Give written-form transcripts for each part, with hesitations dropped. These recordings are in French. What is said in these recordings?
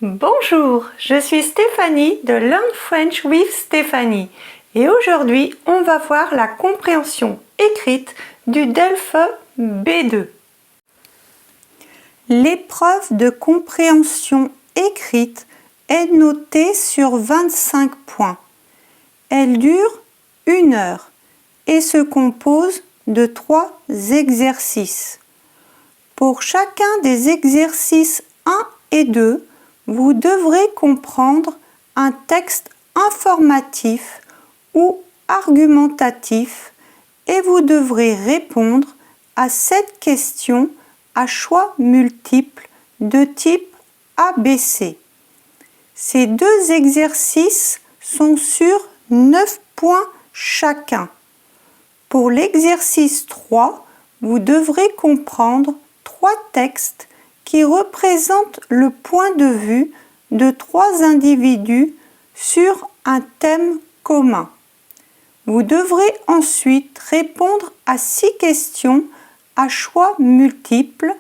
Bonjour, je suis Stéphanie de Learn French with Stéphanie et aujourd'hui on va voir la compréhension écrite du DELF B2. L'épreuve de compréhension écrite est notée sur 25 points. Elle dure 1 heure et se compose de 3 exercices. Pour chacun des exercices 1 et 2, vous devrez comprendre un texte informatif ou argumentatif et vous devrez répondre à 7 questions à choix multiples de type ABC. Ces 2 exercices sont sur 9 points chacun. Pour l'exercice 3, vous devrez comprendre 3 textes qui représentent le point de vue de 3 individus sur un thème commun. Vous devrez ensuite répondre à 6 questions à choix multiples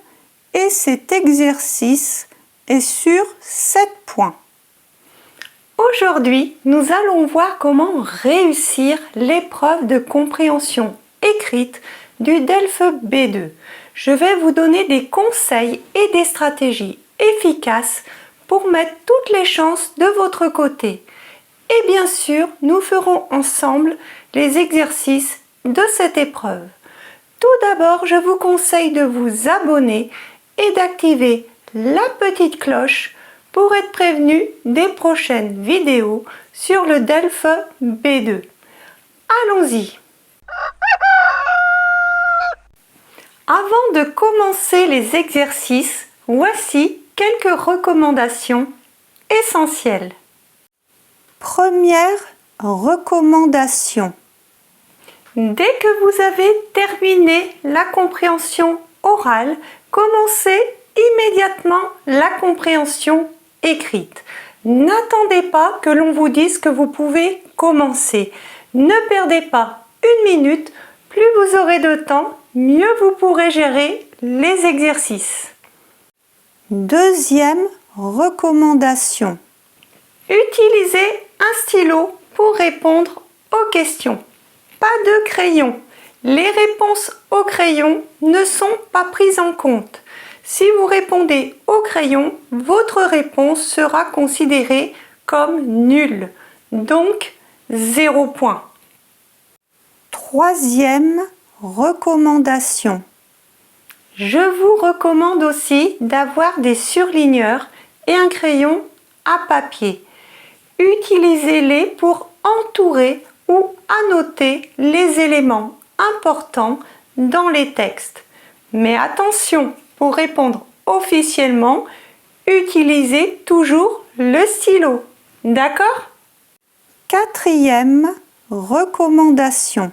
et cet exercice est sur 7 points. Aujourd'hui, nous allons voir comment réussir l'épreuve de compréhension écrite du DELF B2. Je vais vous donner des conseils et des stratégies efficaces pour mettre toutes les chances de votre côté. Et bien sûr, nous ferons ensemble les exercices de cette épreuve. Tout d'abord, je vous conseille de vous abonner et d'activer la petite cloche pour être prévenu des prochaines vidéos sur le DELF B2. Allons-y! Avant de commencer les exercices, voici quelques recommandations essentielles. Première recommandation. Dès que vous avez terminé la compréhension orale, commencez immédiatement la compréhension écrite. N'attendez pas que l'on vous dise que vous pouvez commencer. Ne perdez pas 1 minute, plus vous aurez de temps, mieux vous pourrez gérer les exercices. Deuxième recommandation. Utilisez un stylo pour répondre aux questions. Pas de crayon. Les réponses au crayon ne sont pas prises en compte. Si vous répondez au crayon, votre réponse sera considérée comme nulle. Donc, 0 point. Troisième recommandation. Je vous recommande aussi d'avoir des surligneurs et un crayon à papier. Utilisez-les pour entourer ou annoter les éléments importants dans les textes. Mais attention, pour répondre officiellement, utilisez toujours le stylo. D'accord? Quatrième recommandation.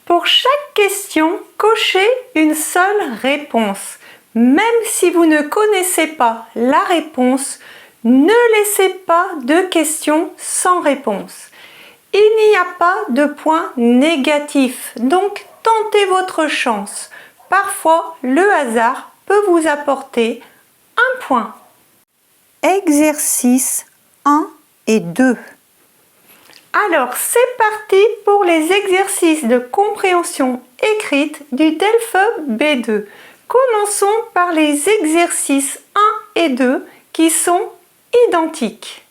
Pour chaque question, cochez une seule réponse. Même si vous ne connaissez pas la réponse, ne laissez pas de questions sans réponse. Il n'y a pas de point négatif, donc tentez votre chance. Parfois, le hasard peut vous apporter un point. Exercice 1 et 2. Alors, c'est parti pour les exercices de compréhension écrite du DELF B2. Commençons par les exercices 1 et 2 qui sont identiques.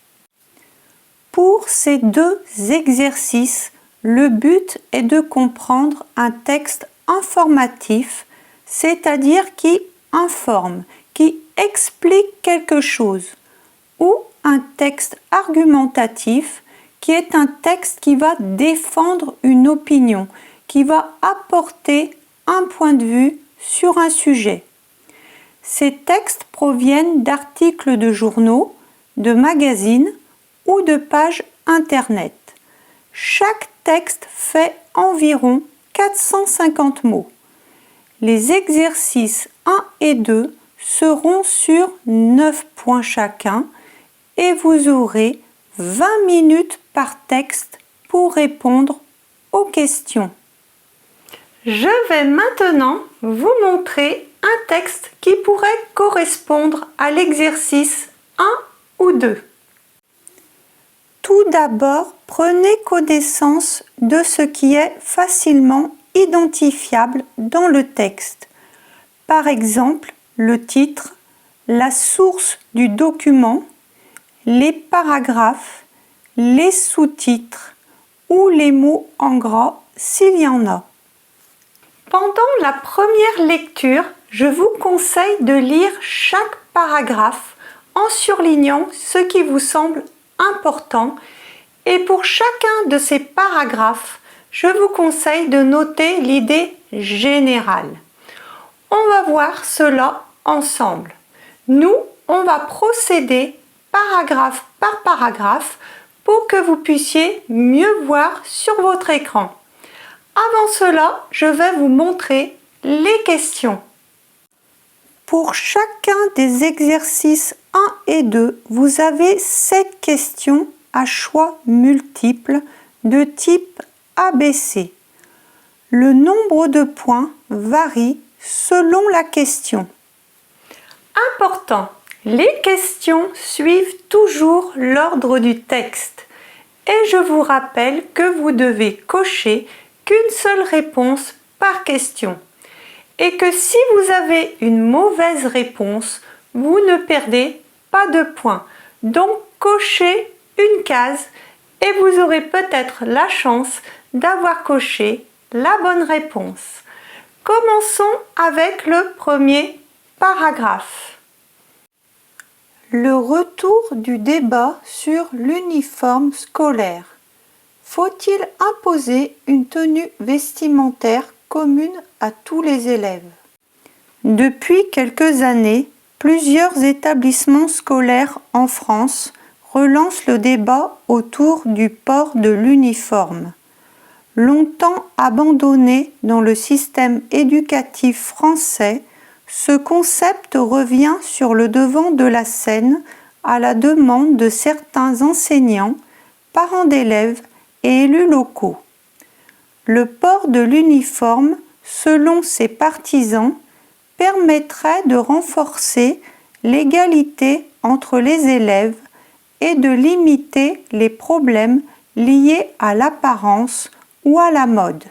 Pour ces 2 exercices, le but est de comprendre un texte informatif, c'est-à-dire qui informe, qui explique quelque chose, ou un texte argumentatif, qui est un texte qui va défendre une opinion, qui va apporter un point de vue sur un sujet. Ces textes proviennent d'articles de journaux, de magazines ou de pages internet. Chaque texte fait environ 450 mots. Les exercices 1 et 2 seront sur 9 points chacun et vous aurez 20 minutes par texte pour répondre aux questions. Je vais maintenant vous montrer un texte qui pourrait correspondre à l'exercice 1 ou 2. Tout d'abord, prenez connaissance de ce qui est facilement identifiable dans le texte. Par exemple, le titre, la source du document, les paragraphes, les sous-titres ou les mots en gras s'il y en a. Pendant la première lecture, je vous conseille de lire chaque paragraphe en surlignant ce qui vous semble important et pour chacun de ces paragraphes, je vous conseille de noter l'idée générale. On va voir cela ensemble. Nous, on va procéder paragraphe par paragraphe pour que vous puissiez mieux voir sur votre écran. Avant cela, je vais vous montrer les questions. Pour chacun des exercices 1 et 2, vous avez 7 questions à choix multiples de type ABC. Le nombre de points varie selon la question. Important, les questions suivent toujours l'ordre du texte et je vous rappelle que vous devez cocher qu'une seule réponse par question et que si vous avez une mauvaise réponse, vous ne perdez pas de points. Donc cochez une case et vous aurez peut-être la chance d'avoir coché la bonne réponse. Commençons avec le premier paragraphe. Le retour du débat sur l'uniforme scolaire. Faut-il imposer une tenue vestimentaire commune à tous les élèves? Depuis quelques années, plusieurs établissements scolaires en France relancent le débat autour du port de l'uniforme. Longtemps abandonné dans le système éducatif français, ce concept revient sur le devant de la scène à la demande de certains enseignants, parents d'élèves et élus locaux. Le port de l'uniforme, selon ses partisans, permettrait de renforcer l'égalité entre les élèves et de limiter les problèmes liés à l'apparence ou à la mode.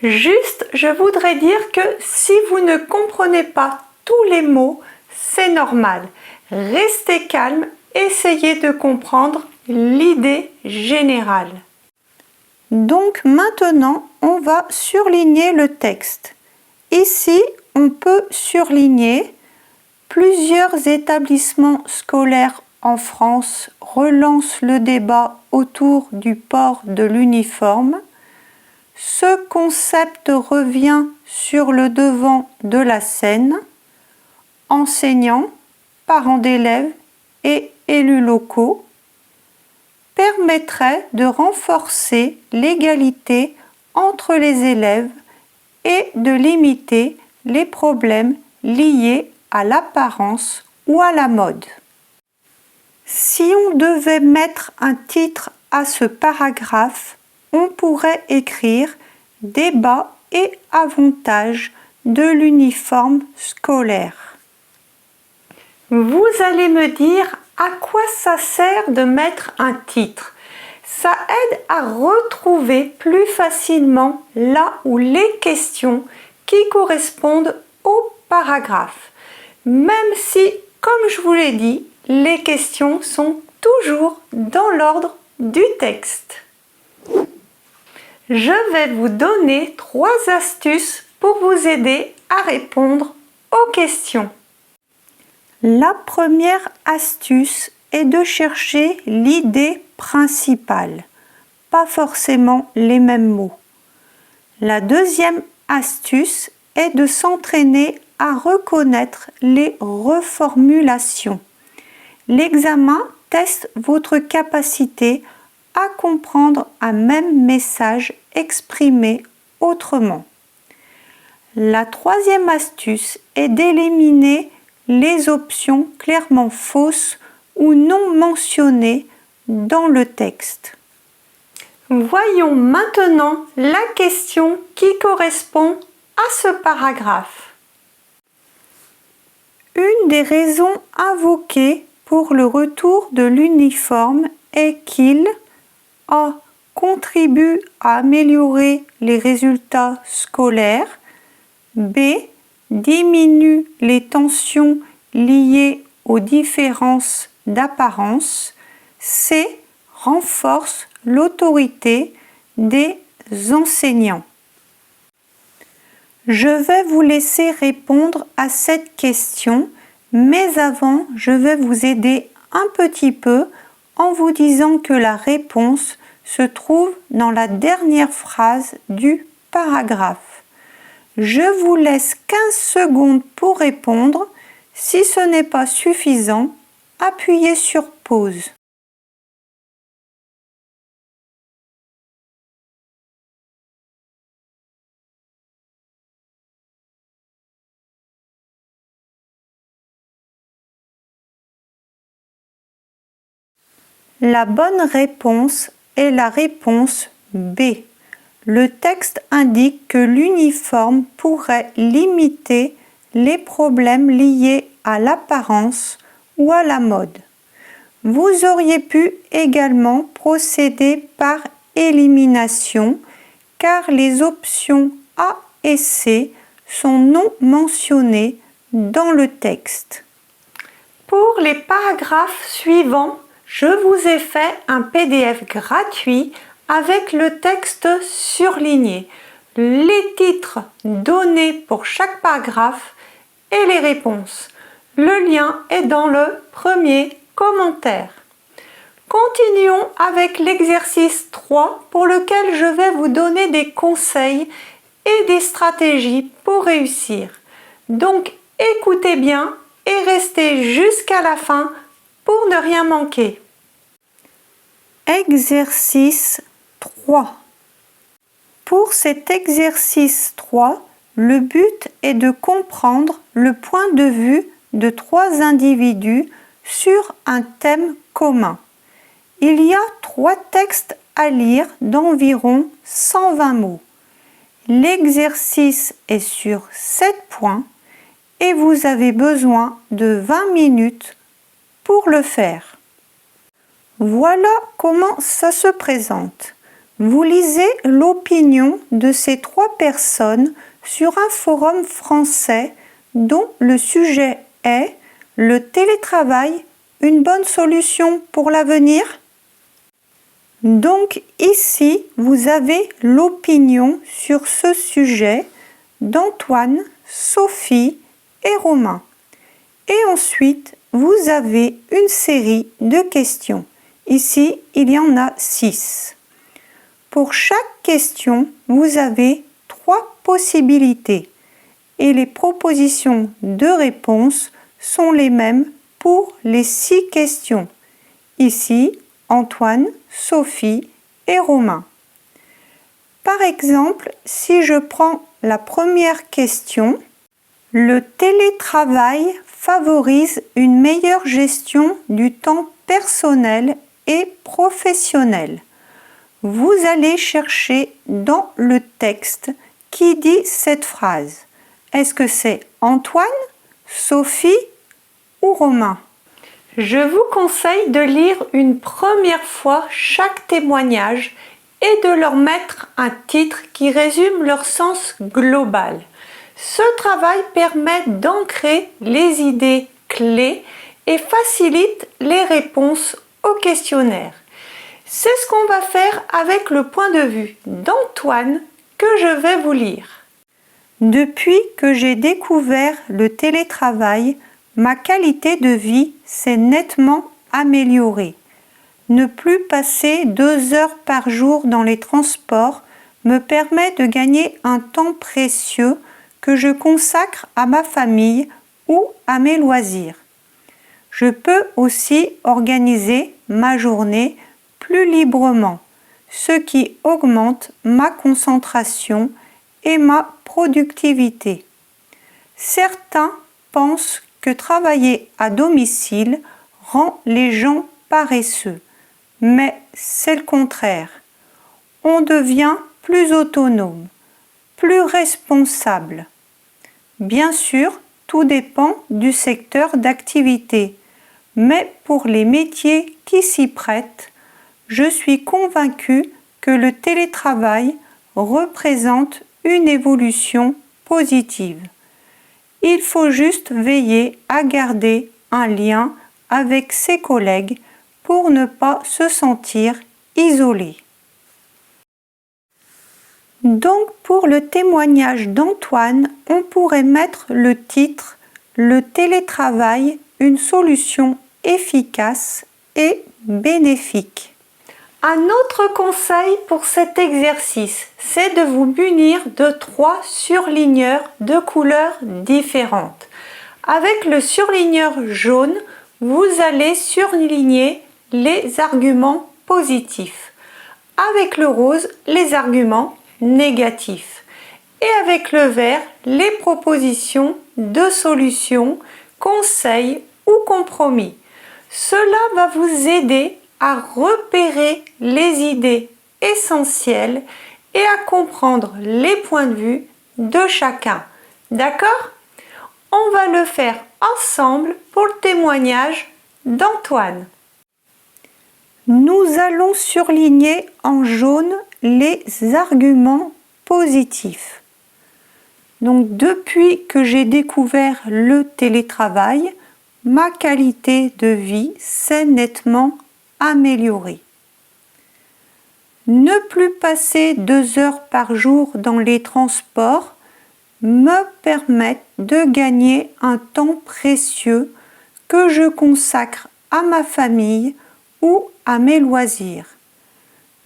Juste, je voudrais dire que si vous ne comprenez pas tous les mots, c'est normal. Restez calme, essayez de comprendre l'idée générale. Donc maintenant, on va surligner le texte. Ici, on peut surligner plusieurs établissements scolaires en France relancent le débat autour du port de l'uniforme. Ce concept revient sur le devant de la scène. Enseignants, parents d'élèves et élus locaux permettrait de renforcer l'égalité entre les élèves et de limiter les problèmes liés à l'apparence ou à la mode. Si on devait mettre un titre à ce paragraphe, on pourrait écrire « Débat et avantages de l'uniforme scolaire ». Vous allez me dire à quoi ça sert de mettre un titre. Ça aide à retrouver plus facilement là où les questions qui correspondent au paragraphe. Même si, comme je vous l'ai dit, les questions sont toujours dans l'ordre du texte. Je vais vous donner 3 astuces pour vous aider à répondre aux questions. La première astuce est de chercher l'idée principale, pas forcément les mêmes mots. La deuxième astuce est de s'entraîner à reconnaître les reformulations. L'examen teste votre capacité à comprendre un même message exprimé autrement. La troisième astuce est d'éliminer les options clairement fausses ou non mentionnées dans le texte. Voyons maintenant la question qui correspond à ce paragraphe. Une des raisons invoquées pour le retour de l'uniforme est qu'il a. Contribue à améliorer les résultats scolaires, b. Diminue les tensions liées aux différences d'apparence, c. Renforce l'autorité des enseignants. Je vais vous laisser répondre à cette question, mais avant, je vais vous aider un petit peu en vous disant que la réponse se trouve dans la dernière phrase du paragraphe. Je vous laisse 15 secondes pour répondre. Si ce n'est pas suffisant, appuyez sur pause. La bonne réponse est la réponse B. Le texte indique que l'uniforme pourrait limiter les problèmes liés à l'apparence ou à la mode. Vous auriez pu également procéder par élimination car les options A et C sont non mentionnées dans le texte. Pour les paragraphes suivants, je vous ai fait un PDF gratuit avec le texte surligné, les titres donnés pour chaque paragraphe et les réponses. Le lien est dans le premier commentaire. Continuons avec l'exercice 3 pour lequel je vais vous donner des conseils et des stratégies pour réussir. Donc écoutez bien et restez jusqu'à la fin pour ne rien manquer. Exercice 3. Pour cet exercice 3, le but est de comprendre le point de vue de 3 individus sur un thème commun. Il y a 3 textes à lire d'environ 120 mots. L'exercice est sur 7 points et vous avez besoin de 20 minutes pour le faire. Voilà comment ça se présente. Vous lisez l'opinion de ces 3 personnes sur un forum français dont le sujet est « Le télétravail, une bonne solution pour l'avenir ?» Donc ici, vous avez l'opinion sur ce sujet d'Antoine, Sophie et Romain. Et ensuite, vous avez une série de questions. Ici, il y en a 6. Pour chaque question, vous avez 3 possibilités et les propositions de réponse sont les mêmes pour les 6 questions. Ici, Antoine, Sophie et Romain. Par exemple, si je prends la première question, le télétravail favorise une meilleure gestion du temps personnel et professionnel. Vous allez chercher dans le texte qui dit cette phrase. Est-ce que c'est Antoine, Sophie ou Romain? Je vous conseille de lire une première fois chaque témoignage et de leur mettre un titre qui résume leur sens global. Ce travail permet d'ancrer les idées clés et facilite les réponses au questionnaire. C'est ce qu'on va faire avec le point de vue d'Antoine que je vais vous lire. Depuis que j'ai découvert le télétravail, ma qualité de vie s'est nettement améliorée. Ne plus passer 2 heures par jour dans les transports me permet de gagner un temps précieux que je consacre à ma famille ou à mes loisirs. Je peux aussi organiser ma journée plus librement, ce qui augmente ma concentration et ma productivité. Certains pensent que travailler à domicile rend les gens paresseux, mais c'est le contraire. On devient plus autonome, plus responsable. Bien sûr, tout dépend du secteur d'activité. Mais pour les métiers qui s'y prêtent, je suis convaincue que le télétravail représente une évolution positive. Il faut juste veiller à garder un lien avec ses collègues pour ne pas se sentir isolé. Donc pour le témoignage d'Antoine, on pourrait mettre le titre « Le télétravail, une solution efficace et bénéfique ». Un autre conseil pour cet exercice, c'est de vous munir de 3 surligneurs de couleurs différentes. Avec le surligneur jaune, vous allez surligner les arguments positifs. Avec le rose, les arguments négatifs. Et avec le vert, les propositions de solutions, conseils ou compromis. Cela va vous aider à repérer les idées essentielles et à comprendre les points de vue de chacun. D'accord? On va le faire ensemble pour le témoignage d'Antoine. Nous allons surligner en jaune les arguments positifs. Donc depuis que j'ai découvert le télétravail, ma qualité de vie s'est nettement améliorée. Ne plus passer 2 heures par jour dans les transports me permet de gagner un temps précieux que je consacre à ma famille ou à mes loisirs.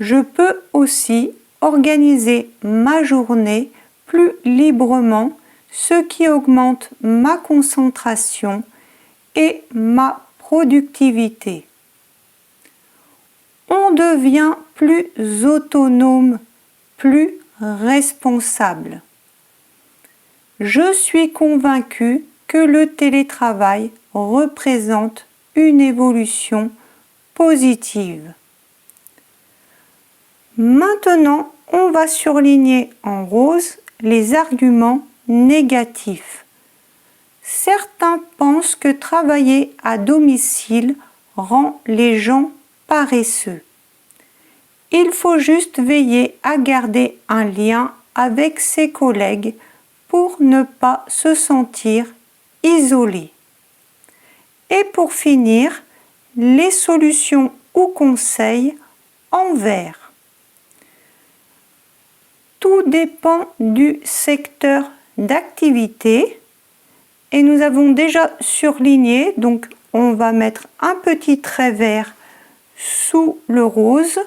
Je peux aussi organiser ma journée plus librement, ce qui augmente ma concentration et ma productivité. On devient plus autonome, plus responsable. Je suis convaincue que le télétravail représente une évolution positive. Maintenant, on va surligner en rose les arguments négatifs. Certains pensent que travailler à domicile rend les gens paresseux. Il faut juste veiller à garder un lien avec ses collègues pour ne pas se sentir isolé. Et pour finir, les solutions ou conseils en vert. Tout dépend du secteur d'activité et nous avons déjà surligné, donc on va mettre un petit trait vert sous le rose.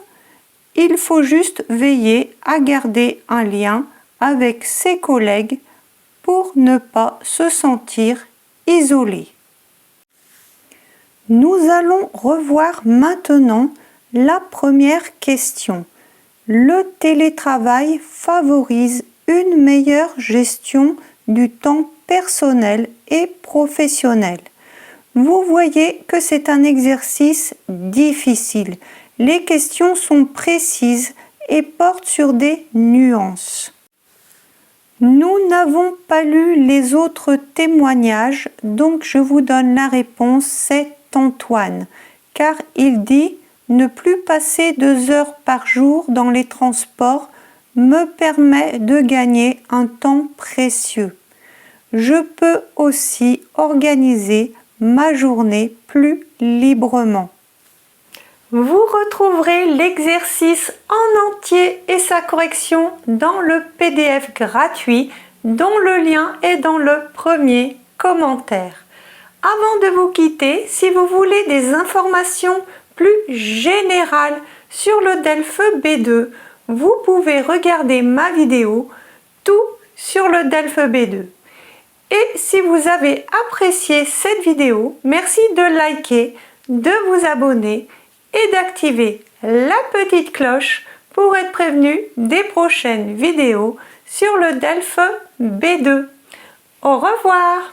Il faut juste veiller à garder un lien avec ses collègues pour ne pas se sentir isolé. Nous allons revoir maintenant la première question. Le télétravail favorise une meilleure gestion du temps personnel et professionnel. Vous voyez que c'est un exercice difficile. Les questions sont précises et portent sur des nuances. Nous n'avons pas lu les autres témoignages, donc je vous donne la réponse, c'est Antoine, car il dit « Ne plus passer 2 heures par jour dans les transports me permet de gagner un temps précieux. Je peux aussi organiser ma journée plus librement. » Vous retrouverez l'exercice en entier et sa correction dans le PDF gratuit dont le lien est dans le premier commentaire. Avant de vous quitter, si vous voulez des informations plus générales sur le DELF B2, vous pouvez regarder ma vidéo « Tout sur le DELF B2 ». Et si vous avez apprécié cette vidéo, merci de liker, de vous abonner et d'activer la petite cloche pour être prévenu des prochaines vidéos sur le DELF B2. Au revoir!